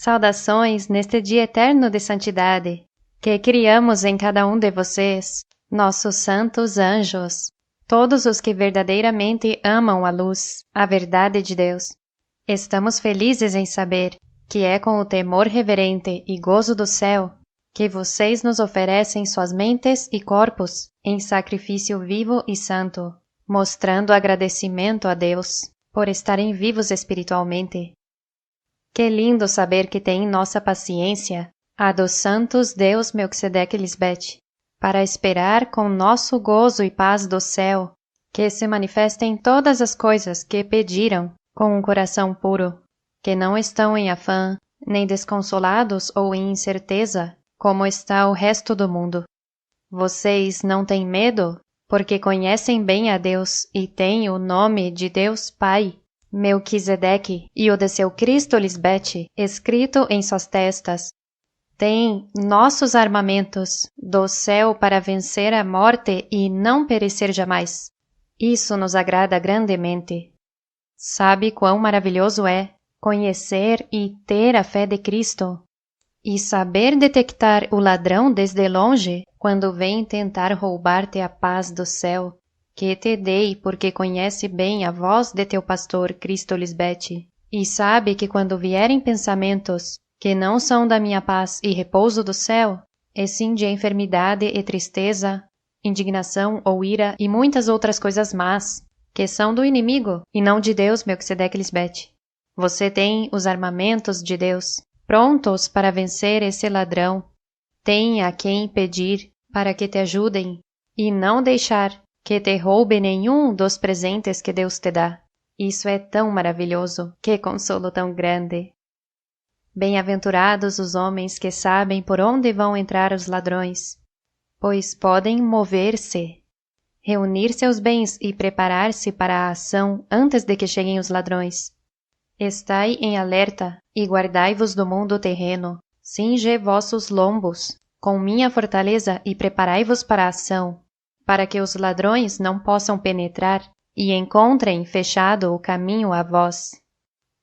Saudações neste dia eterno de santidade, que criamos em cada um de vocês, nossos santos anjos, todos os que verdadeiramente amam a luz, a verdade de Deus. Estamos felizes em saber que é com o temor reverente e gozo do céu que vocês nos oferecem suas mentes e corpos em sacrifício vivo e santo, mostrando agradecimento a Deus por estarem vivos espiritualmente. Que lindo saber que tem em nossa paciência a dos santos Deus Melquisedeque Lisbete, para esperar com nosso gozo e paz do céu que se manifestem todas as coisas que pediram com um coração puro, que não estão em afã, nem desconsolados ou em incerteza, como está o resto do mundo. Vocês não têm medo, porque conhecem bem a Deus e têm o nome de Deus Pai, Melquisedeque, e o de seu Cristo Lisbete, escrito em suas testas. Têm nossos armamentos do céu para vencer a morte e não perecer jamais. Isso nos agrada grandemente. Sabe quão maravilhoso é conhecer e ter a fé de Cristo, e saber detectar o ladrão desde longe quando vem tentar roubar-te a paz do céu, que te dei porque conhece bem a voz de teu pastor Cristo Lisbete, e sabe que quando vierem pensamentos que não são da minha paz e repouso do céu, e sim de enfermidade e tristeza, indignação ou ira e muitas outras coisas más, que são do inimigo e não de Deus Melquisedeque Lisbete. Você tem os armamentos de Deus, prontos para vencer esse ladrão. Tem a quem pedir para que te ajudem e não deixar que te roube nenhum dos presentes que Deus te dá. Isso é tão maravilhoso, que consolo tão grande. Bem-aventurados os homens que sabem por onde vão entrar os ladrões, pois podem mover-se, reunir seus bens e preparar-se para a ação antes de que cheguem os ladrões. Estai em alerta e guardai-vos do mundo terreno. Cinge vossos lombos com minha fortaleza e preparai-vos para a ação, para que os ladrões não possam penetrar e encontrem fechado o caminho a vós.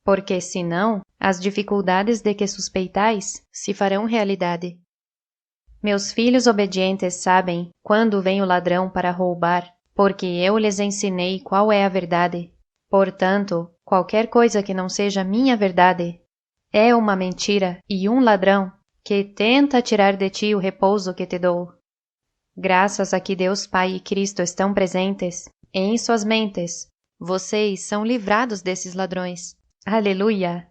Porque, senão, as dificuldades de que suspeitais se farão realidade. Meus filhos obedientes sabem quando vem o ladrão para roubar, porque eu lhes ensinei qual é a verdade. Portanto, qualquer coisa que não seja minha verdade é uma mentira e um ladrão que tenta tirar de ti o repouso que te dou. Graças a que Deus Pai e Cristo estão presentes em suas mentes, vocês são livrados desses ladrões. Aleluia!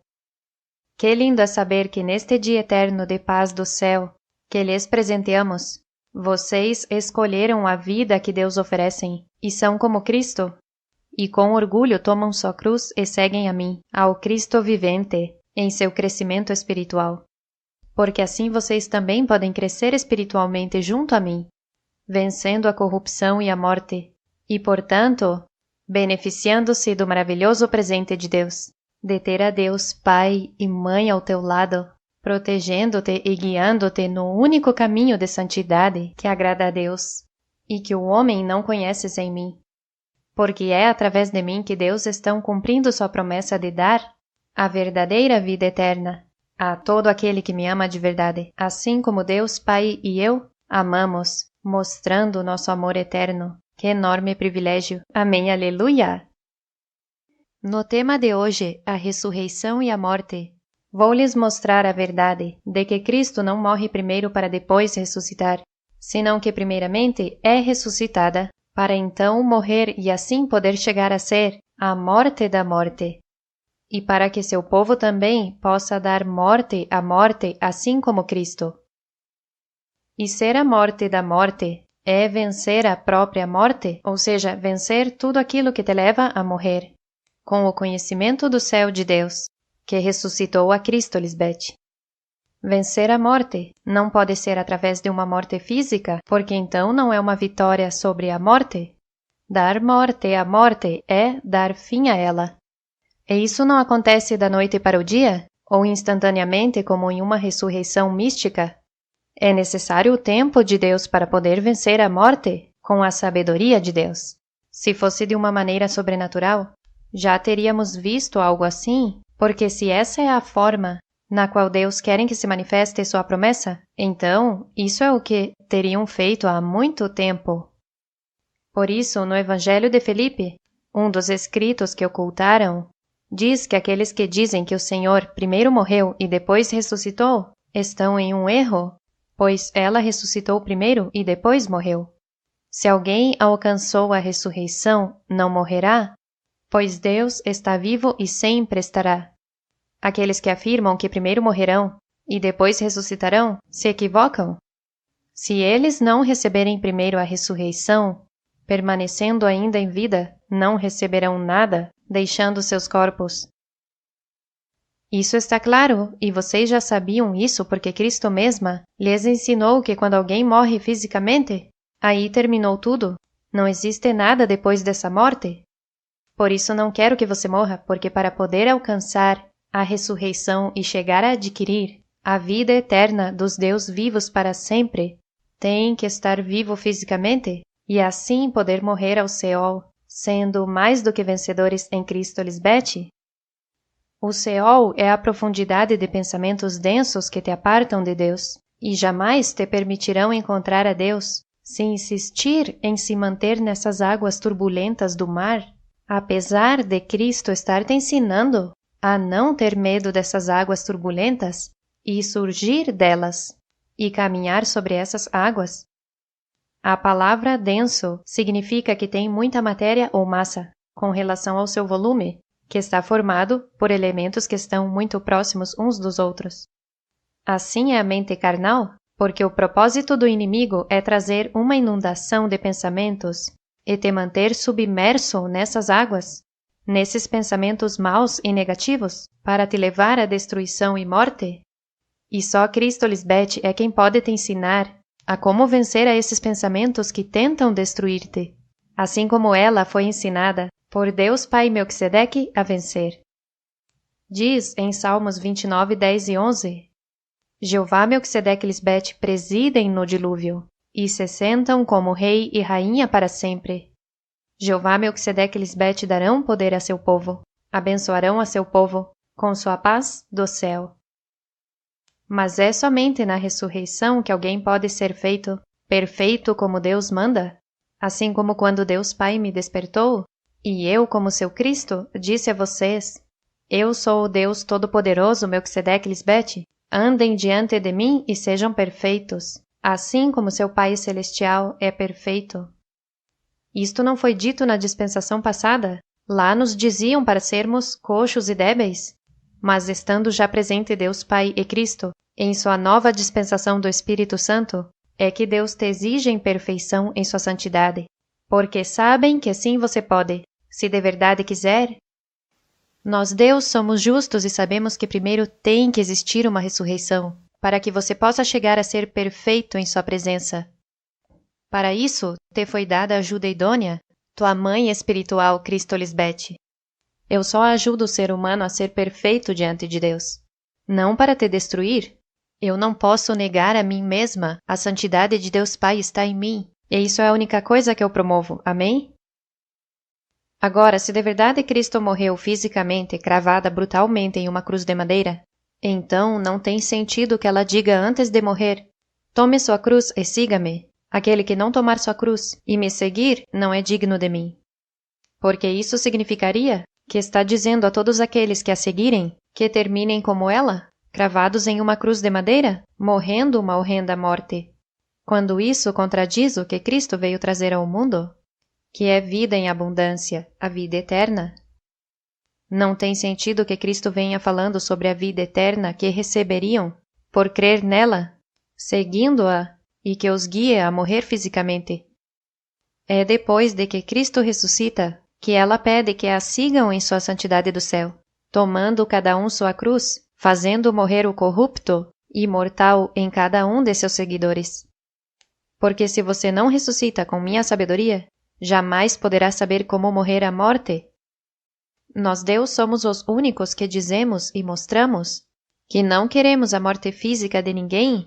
Que lindo é saber que neste dia eterno de paz do céu, que lhes presenteamos, vocês escolheram a vida que Deus oferecem e são como Cristo. E com orgulho tomam sua cruz e seguem a mim, ao Cristo vivente, em seu crescimento espiritual. Porque assim vocês também podem crescer espiritualmente junto a mim, vencendo a corrupção e a morte, e, portanto, beneficiando-se do maravilhoso presente de Deus, de ter a Deus Pai e Mãe ao teu lado, protegendo-te e guiando-te no único caminho de santidade que agrada a Deus, e que o homem não conhece sem mim. Porque é através de mim que Deus está cumprindo sua promessa de dar a verdadeira vida eterna a todo aquele que me ama de verdade, assim como Deus Pai e eu amamos, mostrando nosso amor eterno. Que enorme privilégio! Amém, aleluia! No tema de hoje, a ressurreição e a morte, vou-lhes mostrar a verdade de que Cristo não morre primeiro para depois ressuscitar, senão que primeiramente é ressuscitada, para então morrer e assim poder chegar a ser a morte da morte. E para que seu povo também possa dar morte à morte, assim como Cristo. E ser a morte da morte é vencer a própria morte, ou seja, vencer tudo aquilo que te leva a morrer, com o conhecimento do céu de Deus, que ressuscitou a Cristo Lisbete. Vencer a morte não pode ser através de uma morte física, porque então não é uma vitória sobre a morte. Dar morte à morte é dar fim a ela. E isso não acontece da noite para o dia, ou instantaneamente como em uma ressurreição mística. É necessário o tempo de Deus para poder vencer a morte com a sabedoria de Deus. Se fosse de uma maneira sobrenatural, já teríamos visto algo assim, porque se essa é a forma na qual Deus quer que se manifeste sua promessa, então isso é o que teriam feito há muito tempo. Por isso, no Evangelho de Felipe, um dos escritos que ocultaram, diz que aqueles que dizem que o Senhor primeiro morreu e depois ressuscitou, estão em um erro, pois ela ressuscitou primeiro e depois morreu. Se alguém alcançou a ressurreição, não morrerá, pois Deus está vivo e sempre estará. Aqueles que afirmam que primeiro morrerão e depois ressuscitarão se equivocam. Se eles não receberem primeiro a ressurreição, permanecendo ainda em vida, não receberão nada, deixando seus corpos. Isso está claro, e vocês já sabiam isso porque Cristo mesma lhes ensinou que quando alguém morre fisicamente, aí terminou tudo, não existe nada depois dessa morte. Por isso não quero que você morra, porque para poder alcançar a ressurreição e chegar a adquirir a vida eterna dos Deus vivos para sempre, tem que estar vivo fisicamente e assim poder morrer ao Seol, sendo mais do que vencedores em Cristo Lisbeth. O Seol é a profundidade de pensamentos densos que te apartam de Deus e jamais te permitirão encontrar a Deus se insistir em se manter nessas águas turbulentas do mar, apesar de Cristo estar te ensinando a não ter medo dessas águas turbulentas e surgir delas e caminhar sobre essas águas. A palavra denso significa que tem muita matéria ou massa, com relação ao seu volume, que está formado por elementos que estão muito próximos uns dos outros. Assim é a mente carnal, porque o propósito do inimigo é trazer uma inundação de pensamentos e te manter submerso nessas águas, nesses pensamentos maus e negativos, para te levar à destruição e morte. E só Cristo Lisbeth é quem pode te ensinar a como vencer a esses pensamentos que tentam destruir-te, assim como ela foi ensinada por Deus Pai Melquisedeque a vencer. Diz em Salmos 29, 10 e 11, Jeová Melquisedeque e Lisbeth presidem no dilúvio, e se sentam como rei e rainha para sempre. Jeová Melquisedeque e Lisbeth darão poder a seu povo, abençoarão a seu povo, com sua paz do céu. Mas é somente na ressurreição que alguém pode ser feito perfeito como Deus manda, assim como quando Deus Pai me despertou, e eu, como seu Cristo, disse a vocês, eu sou o Deus Todo-Poderoso Melquisedeque e Lisbeth, andem diante de mim e sejam perfeitos, assim como seu Pai Celestial é perfeito. Isto não foi dito na dispensação passada? Lá nos diziam para sermos coxos e débeis? Mas estando já presente Deus Pai e Cristo, em sua nova dispensação do Espírito Santo, é que Deus te exige em perfeição em sua santidade, porque sabem que sim você pode, se de verdade quiser. Nós, Deus, somos justos e sabemos que primeiro tem que existir uma ressurreição, para que você possa chegar a ser perfeito em sua presença. Para isso, te foi dada a ajuda idônea, tua mãe espiritual, Cristo Lisbeth. Eu só ajudo o ser humano a ser perfeito diante de Deus. Não para te destruir. Eu não posso negar a mim mesma. A santidade de Deus Pai está em mim. E isso é a única coisa que eu promovo. Amém? Agora, se de verdade Cristo morreu fisicamente, cravada brutalmente em uma cruz de madeira, então não tem sentido que ela diga antes de morrer, tome sua cruz e siga-me. Aquele que não tomar sua cruz e me seguir não é digno de mim. Porque isso significaria que está dizendo a todos aqueles que a seguirem que terminem como ela, cravados em uma cruz de madeira, morrendo uma horrenda morte. Quando isso contradiz o que Cristo veio trazer ao mundo, que é vida em abundância, a vida eterna. Não tem sentido que Cristo venha falando sobre a vida eterna que receberiam por crer nela, seguindo-a, e que os guie a morrer fisicamente. É depois de que Cristo ressuscita que ela pede que a sigam em sua santidade do céu, tomando cada um sua cruz, fazendo morrer o corrupto e mortal em cada um de seus seguidores. Porque se você não ressuscita com minha sabedoria, jamais poderá saber como morrer a morte. Nós, Deus, somos os únicos que dizemos e mostramos que não queremos a morte física de ninguém.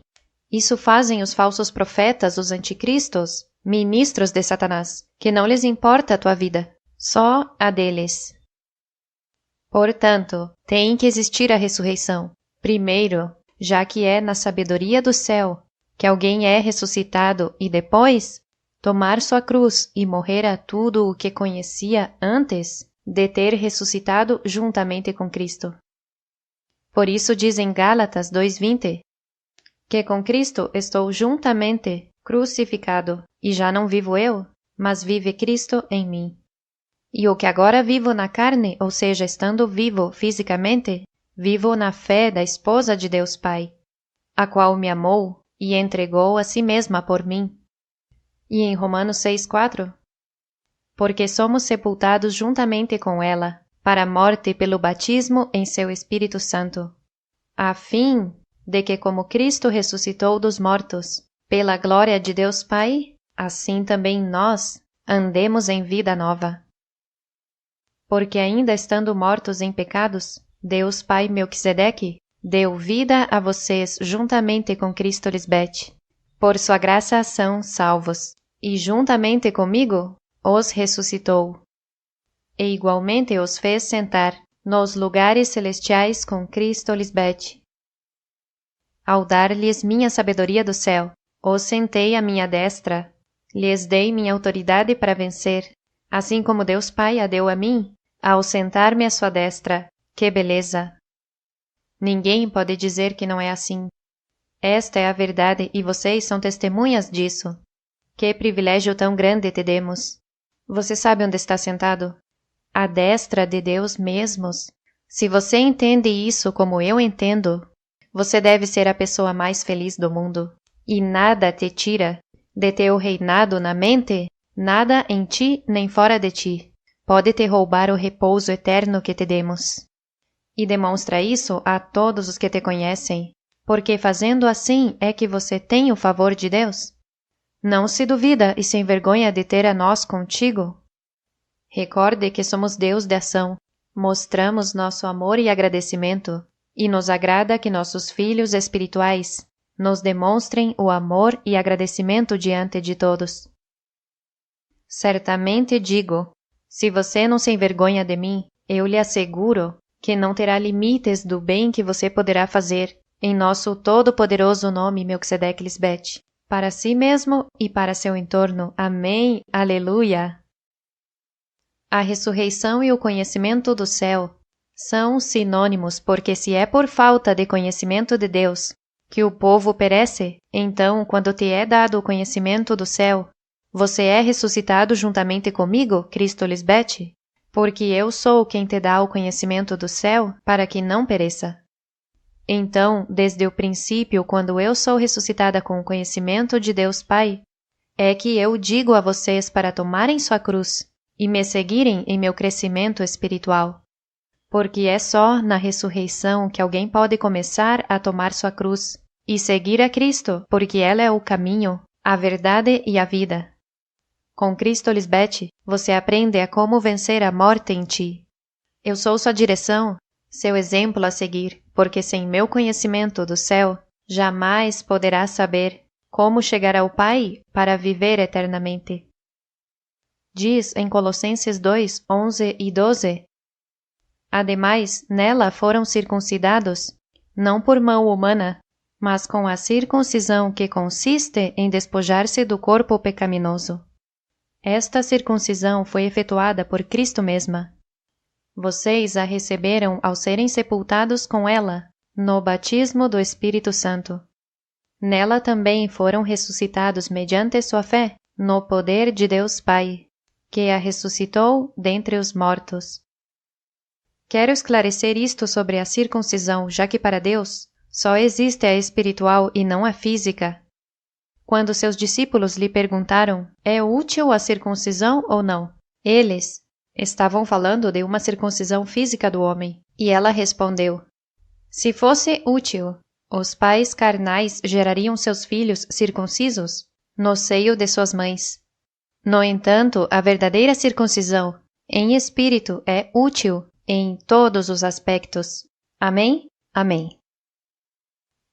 Isso fazem os falsos profetas, os anticristos, ministros de Satanás, que não lhes importa a tua vida, só a deles. Portanto, tem que existir a ressurreição, Primeiro, já que é na sabedoria do céu que alguém é ressuscitado e depois tomar sua cruz e morrer a tudo o que conhecia antes de ter ressuscitado juntamente com Cristo. Por isso diz em Gálatas 2:20 que com Cristo estou juntamente crucificado, e já não vivo eu, mas vive Cristo em mim. E o que agora vivo na carne, ou seja, estando vivo fisicamente, vivo na fé da esposa de Deus Pai, a qual me amou e entregou a si mesma por mim. E em Romanos 6:4, porque somos sepultados juntamente com ela, para a morte pelo batismo em seu Espírito Santo, a fim de que, como Cristo ressuscitou dos mortos, pela glória de Deus Pai, assim também nós andemos em vida nova. Porque ainda estando mortos em pecados, Deus Pai Melquisedeque deu vida a vocês juntamente com Cristo Lisbete. Por sua graça são salvos, e juntamente comigo os ressuscitou. E igualmente os fez sentar nos lugares celestiais com Cristo Lisbete. Ao dar-lhes minha sabedoria do céu, os sentei à minha destra, lhes dei minha autoridade para vencer, assim como Deus Pai a deu a mim, ao sentar-me à sua destra. Que beleza! Ninguém pode dizer que não é assim. Esta é a verdade e vocês são testemunhas disso. Que privilégio tão grande te demos! Você sabe onde está sentado? À destra de Deus mesmos. Se você entende isso como eu entendo, você deve ser a pessoa mais feliz do mundo. E nada te tira de teu reinado na mente, nada em ti nem fora de ti pode te roubar o repouso eterno que te demos. E demonstra isso a todos os que te conhecem, porque fazendo assim é que você tem o favor de Deus. Não se duvida e se envergonha de ter a nós contigo. Recorde que somos Deus de ação, mostramos nosso amor e agradecimento, e nos agrada que nossos filhos espirituais nos demonstrem o amor e agradecimento diante de todos. Certamente digo, se você não se envergonha de mim, eu lhe asseguro que não terá limites do bem que você poderá fazer em nosso todo-poderoso nome Melquisedeque Lisbete, para si mesmo e para seu entorno. Amém. Aleluia. A ressurreição e o conhecimento do céu são sinônimos, porque se é por falta de conhecimento de Deus que o povo perece, então, quando te é dado o conhecimento do céu, você é ressuscitado juntamente comigo, Cristo Lisbete, porque eu sou quem te dá o conhecimento do céu para que não pereça. Então, desde o princípio, quando eu sou ressuscitada com o conhecimento de Deus Pai, é que eu digo a vocês para tomarem sua cruz e me seguirem em meu crescimento espiritual. Porque é só na ressurreição que alguém pode começar a tomar sua cruz e seguir a Cristo, porque ela é o caminho, a verdade e a vida. Com Cristo Lisbete, você aprende a como vencer a morte em ti. Eu sou sua direção, seu exemplo a seguir, porque sem meu conhecimento do céu, jamais poderás saber como chegar ao Pai para viver eternamente. Diz em Colossenses 2, 11 e 12, ademais, nela foram circuncidados, não por mão humana, mas com a circuncisão que consiste em despojar-se do corpo pecaminoso. Esta circuncisão foi efetuada por Cristo mesma. Vocês a receberam ao serem sepultados com ela, no batismo do Espírito Santo. Nela também foram ressuscitados mediante sua fé, no poder de Deus Pai, que a ressuscitou dentre os mortos. Quero esclarecer isto sobre a circuncisão, já que para Deus só existe a espiritual e não a física. Quando seus discípulos lhe perguntaram, é útil a circuncisão ou não? Eles estavam falando de uma circuncisão física do homem, e ela respondeu, se fosse útil, os pais carnais gerariam seus filhos circuncisos no seio de suas mães. No entanto, a verdadeira circuncisão, em espírito, é útil em todos os aspectos. Amém? Amém.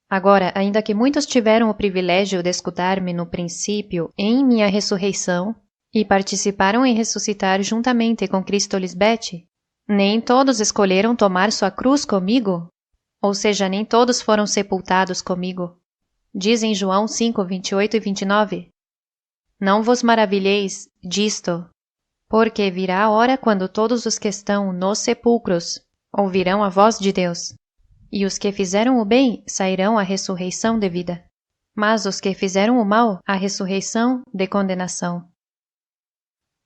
Agora, ainda que muitos tiveram o privilégio de escutar-me no princípio em minha ressurreição e participaram em ressuscitar juntamente com Cristo Lisbete, nem todos escolheram tomar sua cruz comigo. ou seja, nem todos foram sepultados comigo. Diz em João 5, 28 e 29. Não vos maravilheis disto, porque virá a hora quando todos os que estão nos sepulcros ouvirão a voz de Deus, e os que fizeram o bem sairão à ressurreição de vida, mas os que fizeram o mal à ressurreição de condenação.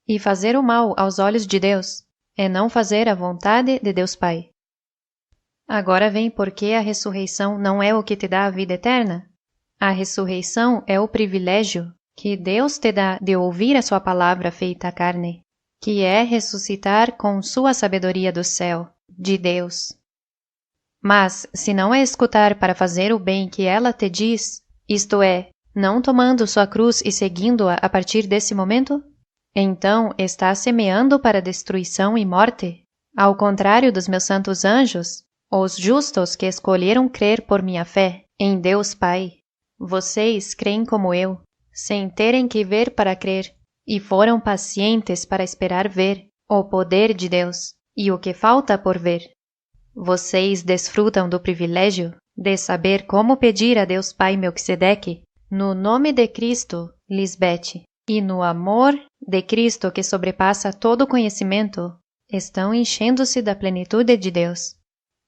E fazer o mal aos olhos de Deus é não fazer a vontade de Deus Pai. Agora vem porque a ressurreição não é o que te dá a vida eterna. A ressurreição é o privilégio que Deus te dá de ouvir a sua palavra feita carne, que é ressuscitar com sua sabedoria do céu, de Deus. Mas, se não é escutar para fazer o bem que ela te diz, isto é, não tomando sua cruz e seguindo-a a partir desse momento, então está semeando para destruição e morte, ao contrário dos meus santos anjos, os justos que escolheram crer por minha fé em Deus Pai. Vocês creem como eu, sem terem que ver para crer, e foram pacientes para esperar ver o poder de Deus e o que falta por ver. Vocês desfrutam do privilégio de saber como pedir a Deus Pai Melquisedeque, no nome de Cristo, Lisbete, e no amor de Cristo que sobrepassa todo conhecimento, estão enchendo-se da plenitude de Deus.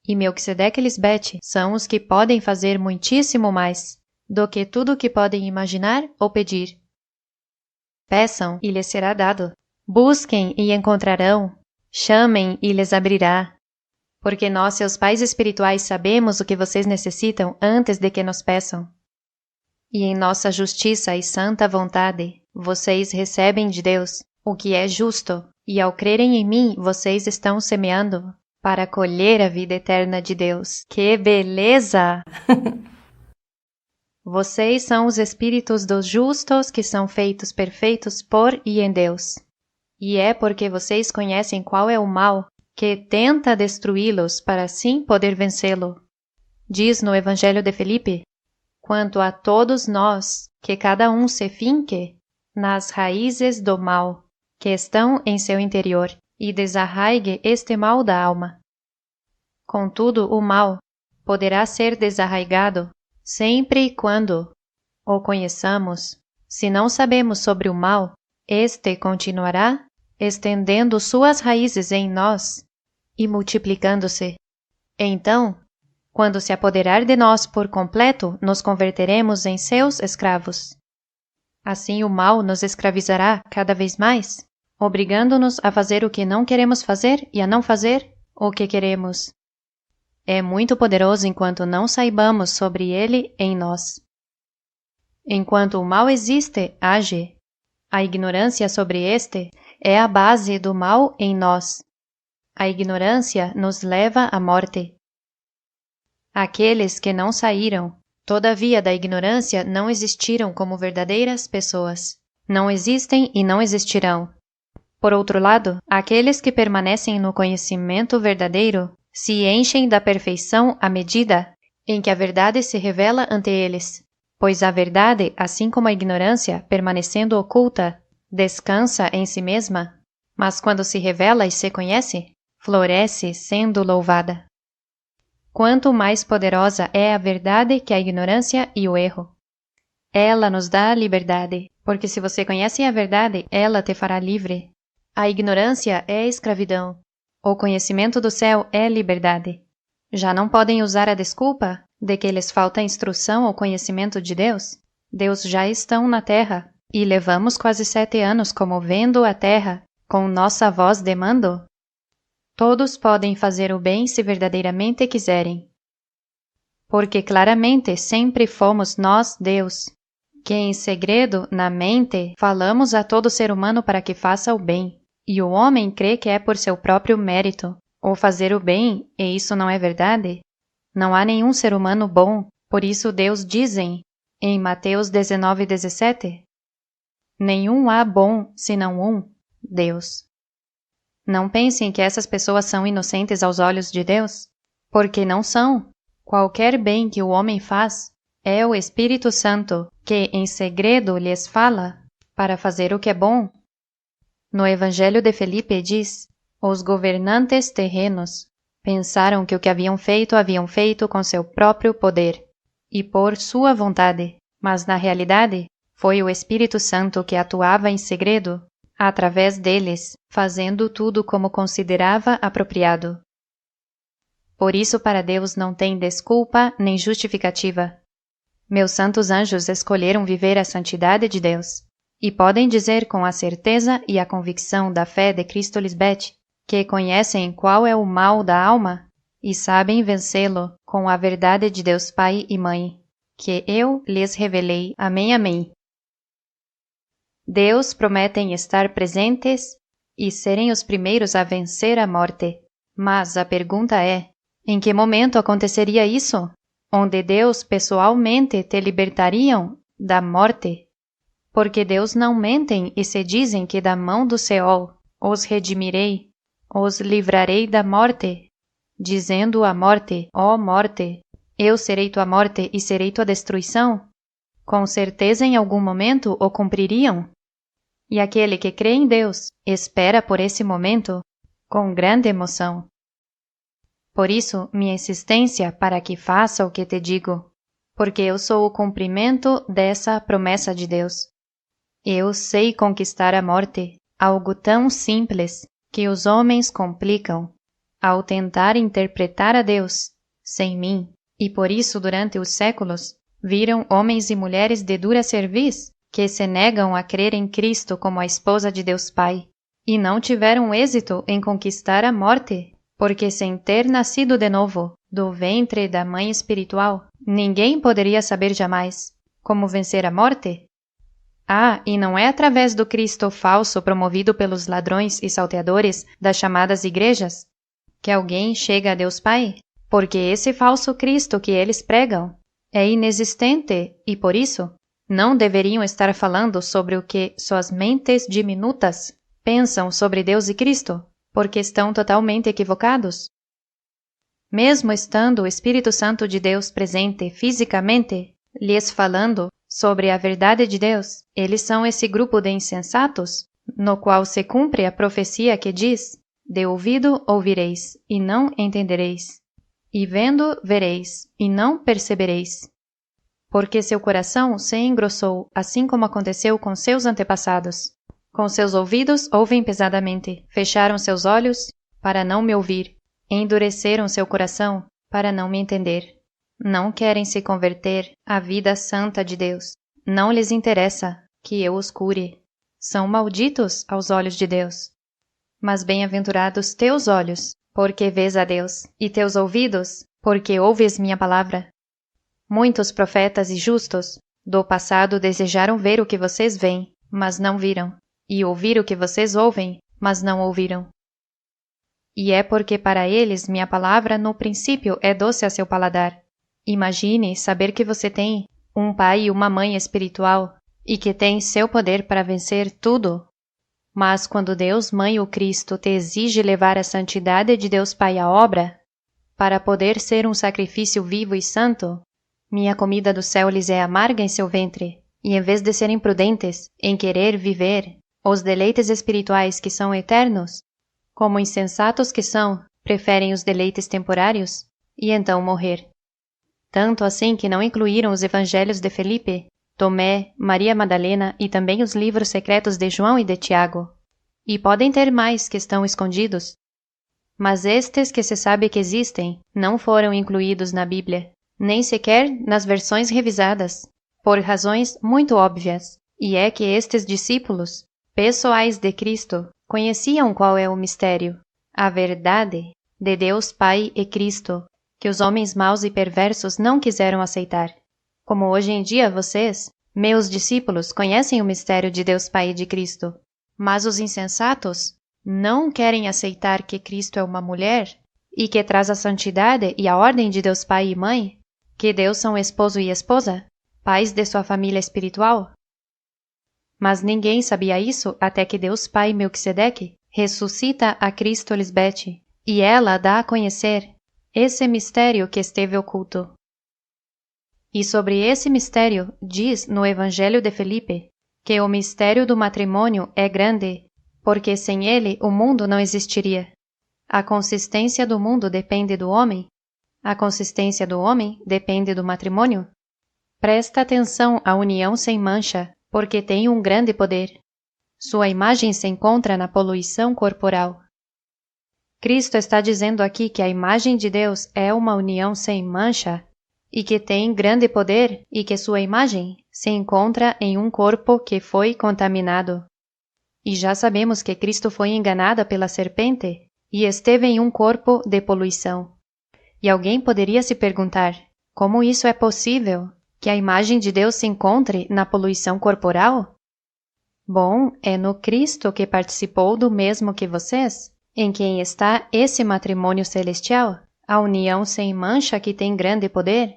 E Melquisedeque e Lisbete são os que podem fazer muitíssimo mais do que tudo o que podem imaginar ou pedir. Peçam e lhes será dado. Busquem e encontrarão. Chamem e lhes abrirá. Porque nós, seus pais espirituais, sabemos o que vocês necessitam antes de que nos peçam. E em nossa justiça e santa vontade, vocês recebem de Deus o que é justo, e ao crerem em mim, vocês estão semeando para colher a vida eterna de Deus. Que beleza! Vocês são os espíritos dos justos que são feitos perfeitos por e em Deus. E é porque vocês conhecem qual é o mal que tenta destruí-los para assim poder vencê-lo. Diz no Evangelho de Felipe: quanto a todos nós, que cada um se finque nas raízes do mal que estão em seu interior e desarraigue este mal da alma. Contudo, o mal poderá ser desarraigado sempre e quando o conheçamos. Se não sabemos sobre o mal, este continuará estendendo suas raízes em nós e multiplicando-se. Então, quando se apoderar de nós por completo, nos converteremos em seus escravos. Assim o mal nos escravizará cada vez mais, obrigando-nos a fazer o que não queremos fazer e a não fazer o que queremos. É muito poderoso enquanto não saibamos sobre ele em nós. Enquanto o mal existe, age. A ignorância sobre este é a base do mal em nós. A ignorância nos leva à morte. Aqueles que não saíram, todavia, da ignorância não existiram como verdadeiras pessoas. Não existem e não existirão. Por outro lado, aqueles que permanecem no conhecimento verdadeiro se enchem da perfeição à medida em que a verdade se revela ante eles, pois a verdade, assim como a ignorância, permanecendo oculta, descansa em si mesma, mas quando se revela e se conhece, floresce sendo louvada. Quanto mais poderosa é a verdade que a ignorância e o erro. Ela nos dá a liberdade, porque se você conhece a verdade, ela te fará livre. A ignorância é escravidão. O conhecimento do céu é liberdade. Já não podem usar a desculpa de que lhes falta instrução ou conhecimento de Deus? Deus já estão na terra, e levamos quase 7 anos comovendo a terra com nossa voz de mando. Todos podem fazer o bem se verdadeiramente quiserem. Porque claramente sempre fomos nós, Deus, que em segredo, na mente, falamos a todo ser humano para que faça o bem. E o homem crê que é por seu próprio mérito, ou fazer o bem, e isso não é verdade? Não há nenhum ser humano bom, por isso Deus dizem, em Mateus 19:17, nenhum há bom, senão um, Deus. Não pensem que essas pessoas são inocentes aos olhos de Deus, porque não são. Qualquer bem que o homem faz, é o Espírito Santo que em segredo lhes fala para fazer o que é bom. No Evangelho de Felipe diz, os governantes terrenos Pensaram que o que haviam feito com seu próprio poder e por sua vontade, mas na realidade foi o Espírito Santo que atuava em segredo, através deles, fazendo tudo como considerava apropriado. Por isso, para Deus não tem desculpa nem justificativa. Meus santos anjos escolheram viver a santidade de Deus, e podem dizer com a certeza e a convicção da fé de Cristo Lisbeth, que conhecem qual é o mal da alma e sabem vencê-lo com a verdade de Deus Pai e Mãe, que eu lhes revelei. Amém, amém. Deus prometem estar presentes e serem os primeiros a vencer a morte. Mas a pergunta é, em que momento aconteceria isso? Onde Deus pessoalmente te libertariam da morte? Porque Deus não mentem e se dizem que da mão do Seol os redimirei, os livrarei da morte, dizendo à morte, ó morte, eu serei tua morte e serei tua destruição? Com certeza em algum momento o cumpririam. E aquele que crê em Deus espera por esse momento com grande emoção. Por isso, minha insistência para que faça o que te digo, porque eu sou o cumprimento dessa promessa de Deus. Eu sei conquistar a morte, algo tão simples que os homens complicam ao tentar interpretar a Deus sem mim, e por isso durante os séculos viram homens e mulheres de dura cerviz que se negam a crer em Cristo como a esposa de Deus Pai, e não tiveram êxito em conquistar a morte, porque sem ter nascido de novo do ventre da mãe espiritual, ninguém poderia saber jamais como vencer a morte. Ah, e não é através do Cristo falso promovido pelos ladrões e salteadores das chamadas igrejas que alguém chega a Deus Pai, porque esse falso Cristo que eles pregam é inexistente e, por isso, não deveriam estar falando sobre o que suas mentes diminutas pensam sobre Deus e Cristo, porque estão totalmente equivocados. Mesmo estando o Espírito Santo de Deus presente fisicamente, lhes falando sobre a verdade de Deus, eles são esse grupo de insensatos, no qual se cumpre a profecia que diz: de ouvido ouvireis, e não entendereis, e vendo vereis, e não percebereis. Porque seu coração se engrossou, assim como aconteceu com seus antepassados. Com seus ouvidos ouvem pesadamente, fecharam seus olhos para não me ouvir, endureceram seu coração para não me entender. Não querem se converter à vida santa de Deus. Não lhes interessa que eu os cure. São malditos aos olhos de Deus. Mas bem-aventurados teus olhos, porque vês a Deus, e teus ouvidos, porque ouves minha palavra. Muitos profetas e justos do passado desejaram ver o que vocês veem, mas não viram, e ouvir o que vocês ouvem, mas não ouviram. E é porque para eles minha palavra no princípio é doce a seu paladar. Imagine saber que você tem um pai e uma mãe espiritual e que tem seu poder para vencer tudo. Mas quando Deus, Mãe ou Cristo te exige levar a santidade de Deus Pai à obra, para poder ser um sacrifício vivo e santo, minha comida do céu lhes é amarga em seu ventre, e em vez de serem prudentes em querer viver os deleites espirituais que são eternos, como insensatos que são, preferem os deleites temporários e então morrer. Tanto assim que não incluíram os evangelhos de Felipe, Tomé, Maria Madalena e também os livros secretos de João e de Tiago. E podem ter mais que estão escondidos. Mas estes que se sabe que existem não foram incluídos na Bíblia, nem sequer nas versões revisadas, por razões muito óbvias, e é que estes discípulos, pessoais de Cristo, conheciam qual é o mistério, a verdade de Deus Pai e Cristo, que os homens maus e perversos não quiseram aceitar. Como hoje em dia vocês, meus discípulos, conhecem o mistério de Deus Pai e de Cristo, mas os insensatos não querem aceitar que Cristo é uma mulher e que traz a santidade e a ordem de Deus Pai e Mãe, que Deus são esposo e esposa, pais de sua família espiritual. Mas ninguém sabia isso até que Deus Pai Melquisedeque ressuscita a Cristo Lisbeth, e ela dá a conhecer esse mistério que esteve oculto. E sobre esse mistério diz no Evangelho de Felipe que o mistério do matrimônio é grande, porque sem ele o mundo não existiria. A consistência do mundo depende do homem? A consistência do homem depende do matrimônio? Presta atenção à união sem mancha, porque tem um grande poder. Sua imagem se encontra na poluição corporal. Cristo está dizendo aqui que a imagem de Deus é uma união sem mancha e que tem grande poder e que sua imagem se encontra em um corpo que foi contaminado. E já sabemos que Cristo foi enganado pela serpente e esteve em um corpo de poluição. E alguém poderia se perguntar, como isso é possível, que a imagem de Deus se encontre na poluição corporal? Bom, é no Cristo que participou do mesmo que vocês, em quem está esse matrimônio celestial, a união sem mancha que tem grande poder.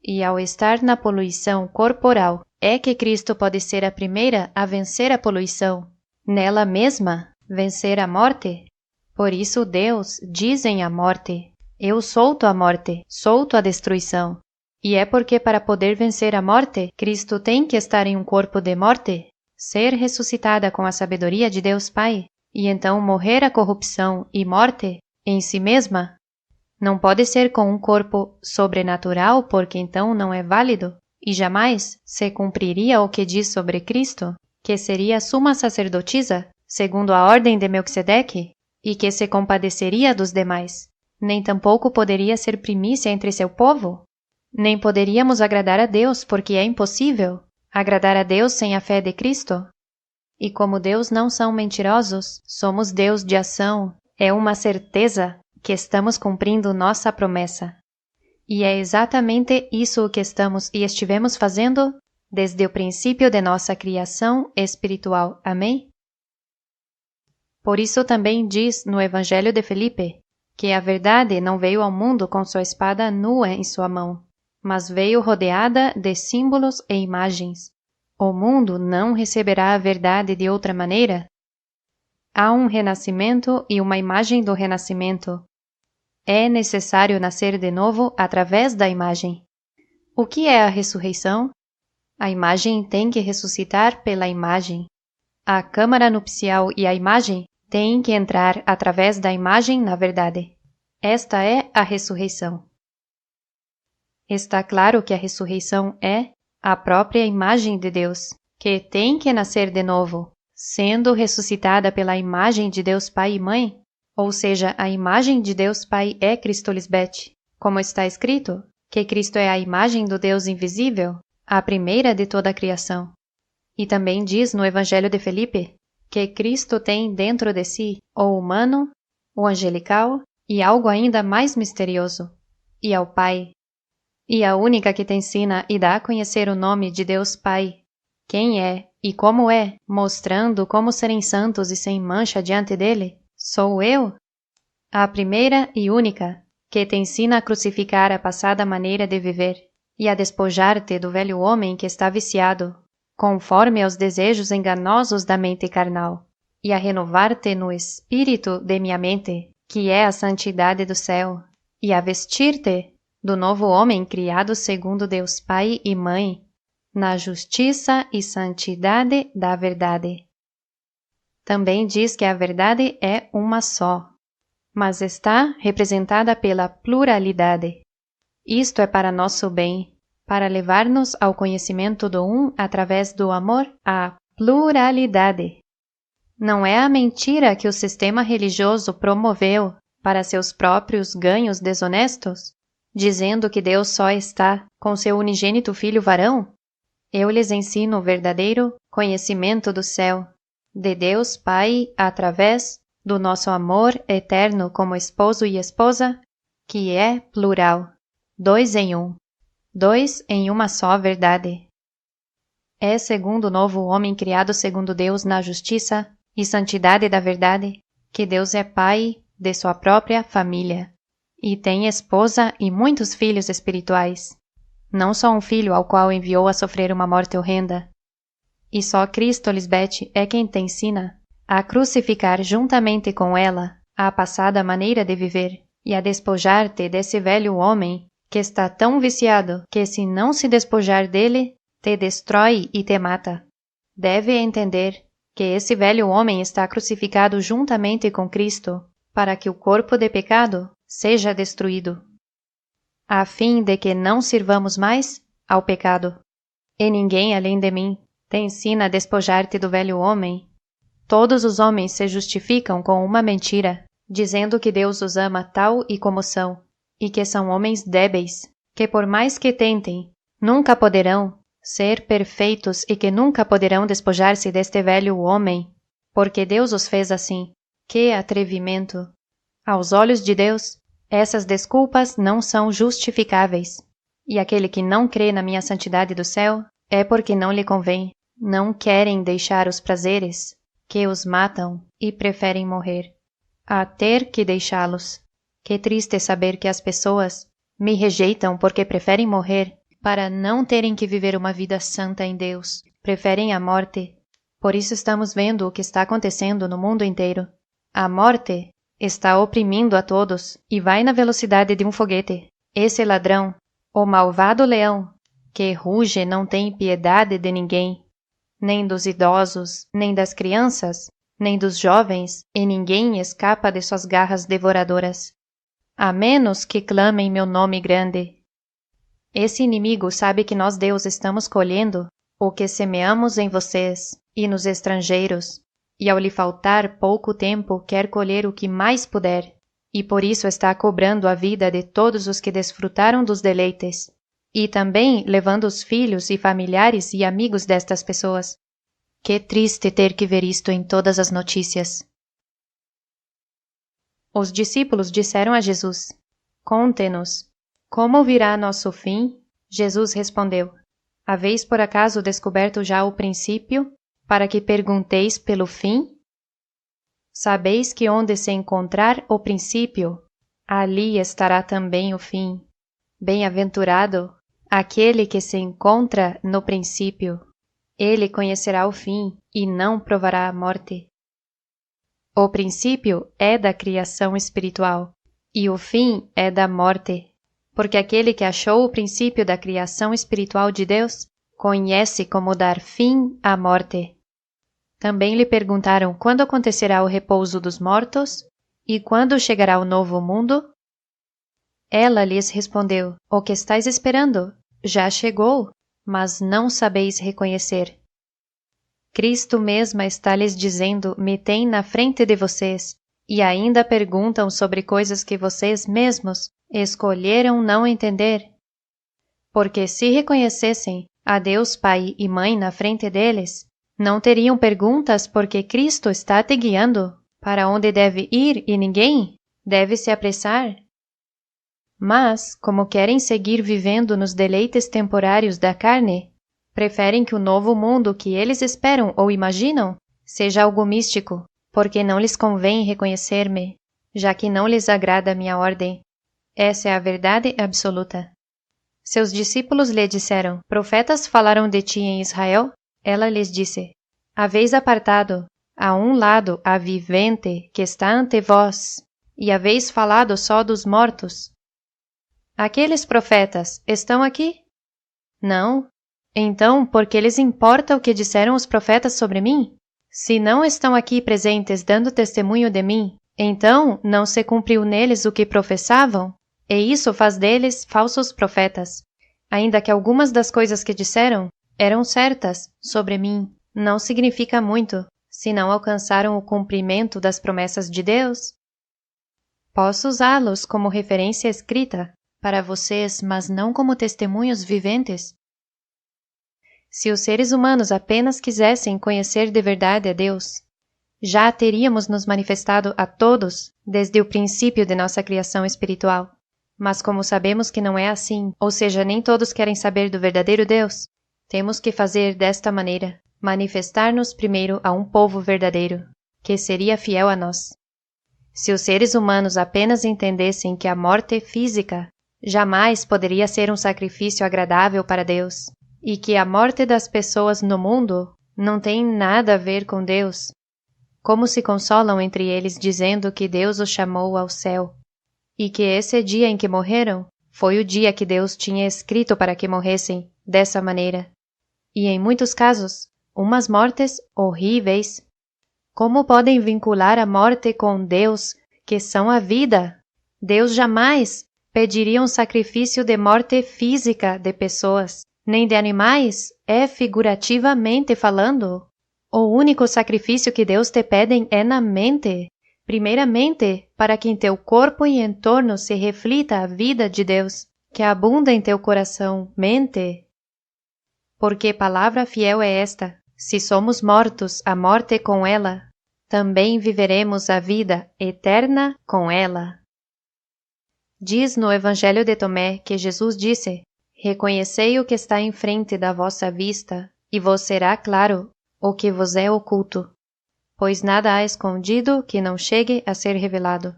E ao estar na poluição corporal, é que Cristo pode ser a primeira a vencer a poluição, nela mesma, vencer a morte. Por isso Deus diz à morte, eu solto a morte, solto a destruição. E é porque para poder vencer a morte, Cristo tem que estar em um corpo de morte, ser ressuscitada com a sabedoria de Deus Pai, e então morrer a corrupção e morte em si mesma. Não pode ser com um corpo sobrenatural, porque então não é válido, e jamais se cumpriria o que diz sobre Cristo, que seria suma sacerdotisa, segundo a ordem de Melquisedeque, e que se compadeceria dos demais. Nem tampouco poderia ser primícia entre seu povo. Nem poderíamos agradar a Deus, porque é impossível agradar a Deus sem a fé de Cristo. E como Deus não são mentirosos, somos Deus de ação, é uma certeza que estamos cumprindo nossa promessa. E é exatamente isso o que estamos e estivemos fazendo desde o princípio de nossa criação espiritual. Amém? Por isso também diz no Evangelho de Felipe, que a verdade não veio ao mundo com sua espada nua em sua mão, mas veio rodeada de símbolos e imagens. O mundo não receberá a verdade de outra maneira. Há um renascimento e uma imagem do renascimento. É necessário nascer de novo através da imagem. O que é a ressurreição? A imagem tem que ressuscitar pela imagem. A câmara nupcial e a imagem têm que entrar através da imagem na verdade. Esta é a ressurreição. Está claro que a ressurreição é a própria imagem de Deus, que tem que nascer de novo, sendo ressuscitada pela imagem de Deus Pai e Mãe, ou seja, a imagem de Deus Pai é Cristo Lisbete, como está escrito, que Cristo é a imagem do Deus invisível, a primeira de toda a criação. E também diz no Evangelho de Felipe, que Cristo tem dentro de si o humano, o angelical e algo ainda mais misterioso, e ao Pai. E a única que te ensina e dá a conhecer o nome de Deus Pai, quem é e como é, mostrando como serem santos e sem mancha diante dele, sou eu, a primeira e única, que te ensina a crucificar a passada maneira de viver e a despojar-te do velho homem que está viciado, conforme aos desejos enganosos da mente carnal, e a renovar-te no espírito de minha mente, que é a santidade do céu, e a vestir-te do novo homem criado segundo Deus Pai e Mãe, na justiça e santidade da verdade. Também diz que a verdade é uma só, mas está representada pela pluralidade. Isto é para nosso bem, para levar-nos ao conhecimento do um através do amor à pluralidade. Não é a mentira que o sistema religioso promoveu para seus próprios ganhos desonestos, dizendo que Deus só está com seu unigênito Filho varão? Eu lhes ensino o verdadeiro conhecimento do céu, de Deus Pai através do nosso amor eterno como esposo e esposa, que é plural, 2 em 1, 2 em uma só verdade. É segundo o novo homem criado segundo Deus na justiça e santidade da verdade, que Deus é Pai de sua própria família, e tem esposa e muitos filhos espirituais, não só um filho ao qual enviou a sofrer uma morte horrenda. E só Cristo Lisbete é quem te ensina a crucificar juntamente com ela a passada maneira de viver e a despojar-te desse velho homem que está tão viciado que se não se despojar dele, te destrói e te mata. Deve entender que esse velho homem está crucificado juntamente com Cristo para que o corpo de pecado seja destruído, a fim de que não sirvamos mais ao pecado. E ninguém além de mim te ensina a despojar-te do velho homem. Todos os homens se justificam com uma mentira, dizendo que Deus os ama tal e como são, e que são homens débeis, que por mais que tentem, nunca poderão ser perfeitos e que nunca poderão despojar-se deste velho homem, porque Deus os fez assim. Que atrevimento! Aos olhos de Deus, essas desculpas não são justificáveis. E aquele que não crê na minha santidade do céu é porque não lhe convém. Não querem deixar os prazeres que os matam e preferem morrer a ter que deixá-los. Que triste saber que as pessoas me rejeitam porque preferem morrer para não terem que viver uma vida santa em Deus. Preferem a morte. Por isso estamos vendo o que está acontecendo no mundo inteiro. A morte está oprimindo a todos e vai na velocidade de um foguete. Esse ladrão, o malvado leão, que ruge, não tem piedade de ninguém, nem dos idosos, nem das crianças, nem dos jovens, e ninguém escapa de suas garras devoradoras, a menos que clamem meu nome grande. Esse inimigo sabe que nós, Deus, estamos colhendo o que semeamos em vocês e nos estrangeiros, e ao lhe faltar pouco tempo quer colher o que mais puder, e por isso está cobrando a vida de todos os que desfrutaram dos deleites, e também levando os filhos e familiares e amigos destas pessoas. Que triste ter que ver isto em todas as notícias. Os discípulos disseram a Jesus: Conte-nos, como virá nosso fim? Jesus respondeu: Haveis por acaso descoberto já o princípio, para que pergunteis pelo fim? Sabeis que onde se encontrar o princípio, ali estará também o fim. Bem-aventurado aquele que se encontra no princípio. Ele conhecerá o fim e não provará a morte. O princípio é da criação espiritual e o fim é da morte, porque aquele que achou o princípio da criação espiritual de Deus conhece como dar fim à morte. Também lhe perguntaram quando acontecerá o repouso dos mortos e quando chegará o novo mundo. Ela lhes respondeu: O que estáis esperando? Já chegou, mas não sabeis reconhecer. Cristo mesmo está lhes dizendo: me tem na frente de vocês, e ainda perguntam sobre coisas que vocês mesmos escolheram não entender. Porque se reconhecessem a Deus Pai e Mãe na frente deles, não teriam perguntas porque Cristo está te guiando para onde deve ir e ninguém deve se apressar. Mas, como querem seguir vivendo nos deleites temporários da carne, preferem que o novo mundo que eles esperam ou imaginam seja algo místico, porque não lhes convém reconhecer-me, já que não lhes agrada a minha ordem. Essa é a verdade absoluta. Seus discípulos lhe disseram: Profetas falaram de ti em Israel? Ela lhes disse: Haveis apartado a um lado a vivente que está ante vós, e haveis falado só dos mortos. Aqueles profetas estão aqui? Não. Então, por que lhes importa o que disseram os profetas sobre mim? Se não estão aqui presentes dando testemunho de mim, então não se cumpriu neles o que professavam? E isso faz deles falsos profetas. Ainda que algumas das coisas que disseram eram certas sobre mim, não significa muito, se não alcançaram o cumprimento das promessas de Deus. Posso usá-los como referência escrita para vocês, mas não como testemunhos viventes. Se os seres humanos apenas quisessem conhecer de verdade a Deus, já teríamos nos manifestado a todos desde o princípio de nossa criação espiritual. Mas como sabemos que não é assim, ou seja, nem todos querem saber do verdadeiro Deus, temos que fazer desta maneira, manifestar-nos primeiro a um povo verdadeiro, que seria fiel a nós. Se os seres humanos apenas entendessem que a morte física jamais poderia ser um sacrifício agradável para Deus, e que a morte das pessoas no mundo não tem nada a ver com Deus, como se consolam entre eles dizendo que Deus os chamou ao céu, e que esse dia em que morreram foi o dia que Deus tinha escrito para que morressem dessa maneira, e em muitos casos, umas mortes horríveis. Como podem vincular a morte com Deus, que são a vida. Deus jamais pediria um sacrifício de morte física de pessoas, nem de animais, figurativamente falando. O único sacrifício que Deus te pede é na mente, primeiramente para que em teu corpo e entorno se reflita a vida de Deus, que abunda em teu coração, mente. Porque palavra fiel é esta: se somos mortos, a morte com ela, também viveremos a vida eterna com ela. Diz no Evangelho de Tomé que Jesus disse: reconhecei o que está em frente da vossa vista, e vos será claro o que vos é oculto, pois nada há escondido que não chegue a ser revelado.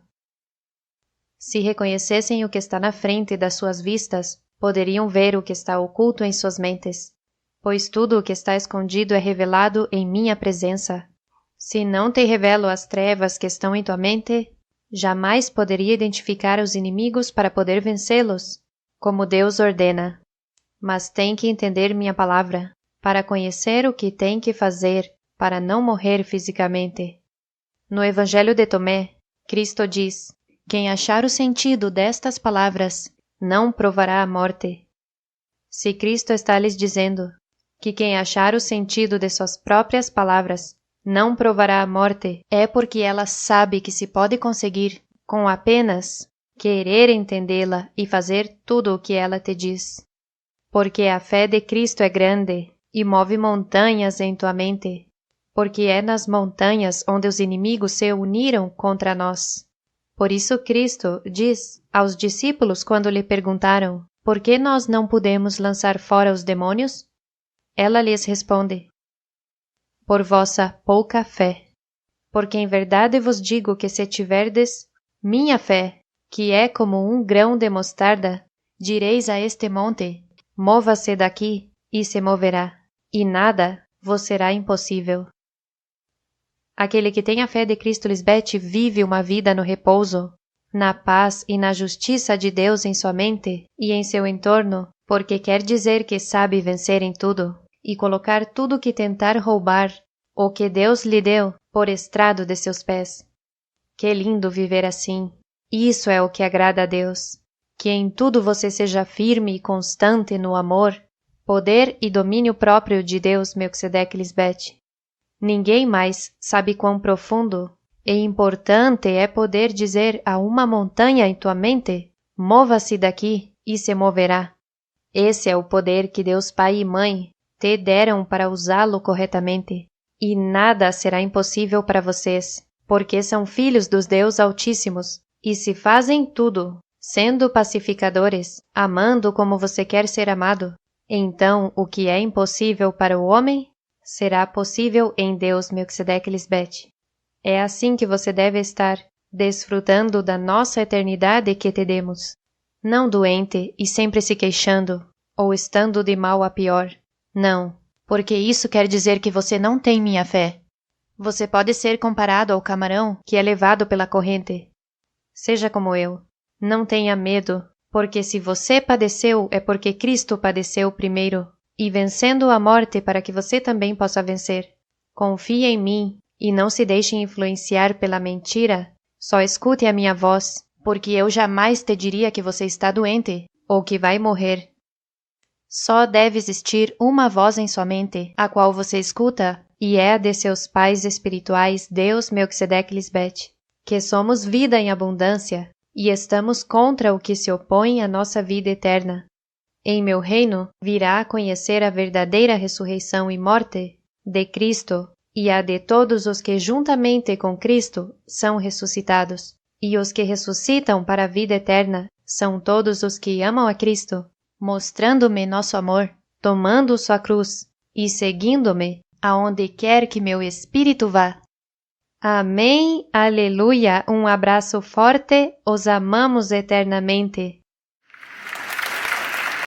Se reconhecessem o que está na frente das suas vistas, poderiam ver o que está oculto em suas mentes, pois tudo o que está escondido é revelado em minha presença. Se não te revelo as trevas que estão em tua mente, jamais poderia identificar os inimigos para poder vencê-los, como Deus ordena. Mas tem que entender minha palavra, para conhecer o que tem que fazer para não morrer fisicamente. No Evangelho de Tomé, Cristo diz: quem achar o sentido destas palavras não provará a morte. Se Cristo está lhes dizendo que quem achar o sentido de suas próprias palavras não provará a morte, é porque ela sabe que se pode conseguir com apenas querer entendê-la e fazer tudo o que ela te diz. Porque a fé de Cristo é grande e move montanhas em tua mente, porque é nas montanhas onde os inimigos se uniram contra nós. Por isso Cristo diz aos discípulos quando lhe perguntaram: por que nós não podemos lançar fora os demônios? Ela lhes responde: por vossa pouca fé. Porque em verdade vos digo que se tiverdes minha fé, que é como um grão de mostarda, direis a este monte: mova-se daqui, e se moverá, e nada vos será impossível. Aquele que tem a fé de Cristo Lisbeth vive uma vida no repouso, na paz e na justiça de Deus em sua mente e em seu entorno, porque quer dizer que sabe vencer em tudo e colocar tudo que tentar roubar o que Deus lhe deu por estrado de seus pés. Que lindo viver assim! Isso é o que agrada a Deus. Que em tudo você seja firme e constante no amor, poder e domínio próprio de Deus, Melquisedeque Lisbeth. Ninguém mais sabe quão profundo e importante é poder dizer a uma montanha em tua mente: mova-se daqui, e se moverá. Esse é o poder que Deus Pai e Mãe te deram para usá-lo corretamente, e nada será impossível para vocês, porque são filhos dos Deus Altíssimos, e se fazem tudo, sendo pacificadores, amando como você quer ser amado, então o que é impossível para o homem será possível em Deus, Melquisedeque Lisbeth. É assim que você deve estar, desfrutando da nossa eternidade que te demos. Não doente e sempre se queixando, ou estando de mal a pior. Não, porque isso quer dizer que você não tem minha fé. Você pode ser comparado ao camarão que é levado pela corrente. Seja como eu. Não tenha medo, porque se você padeceu é porque Cristo padeceu primeiro, e vencendo a morte para que você também possa vencer. Confie em mim e não se deixe influenciar pela mentira. Só escute a minha voz, porque eu jamais te diria que você está doente ou que vai morrer. Só deve existir uma voz em sua mente, a qual você escuta, e é a de seus pais espirituais, Deus, Melquisedeque Lisbeth, que somos vida em abundância e estamos contra o que se opõe à nossa vida eterna. Em meu reino virá a conhecer a verdadeira ressurreição e morte de Cristo e a de todos os que juntamente com Cristo são ressuscitados. E os que ressuscitam para a vida eterna são todos os que amam a Cristo, mostrando-me nosso amor, tomando sua cruz e seguindo-me aonde quer que meu espírito vá. Amém, aleluia, um abraço forte, os amamos eternamente.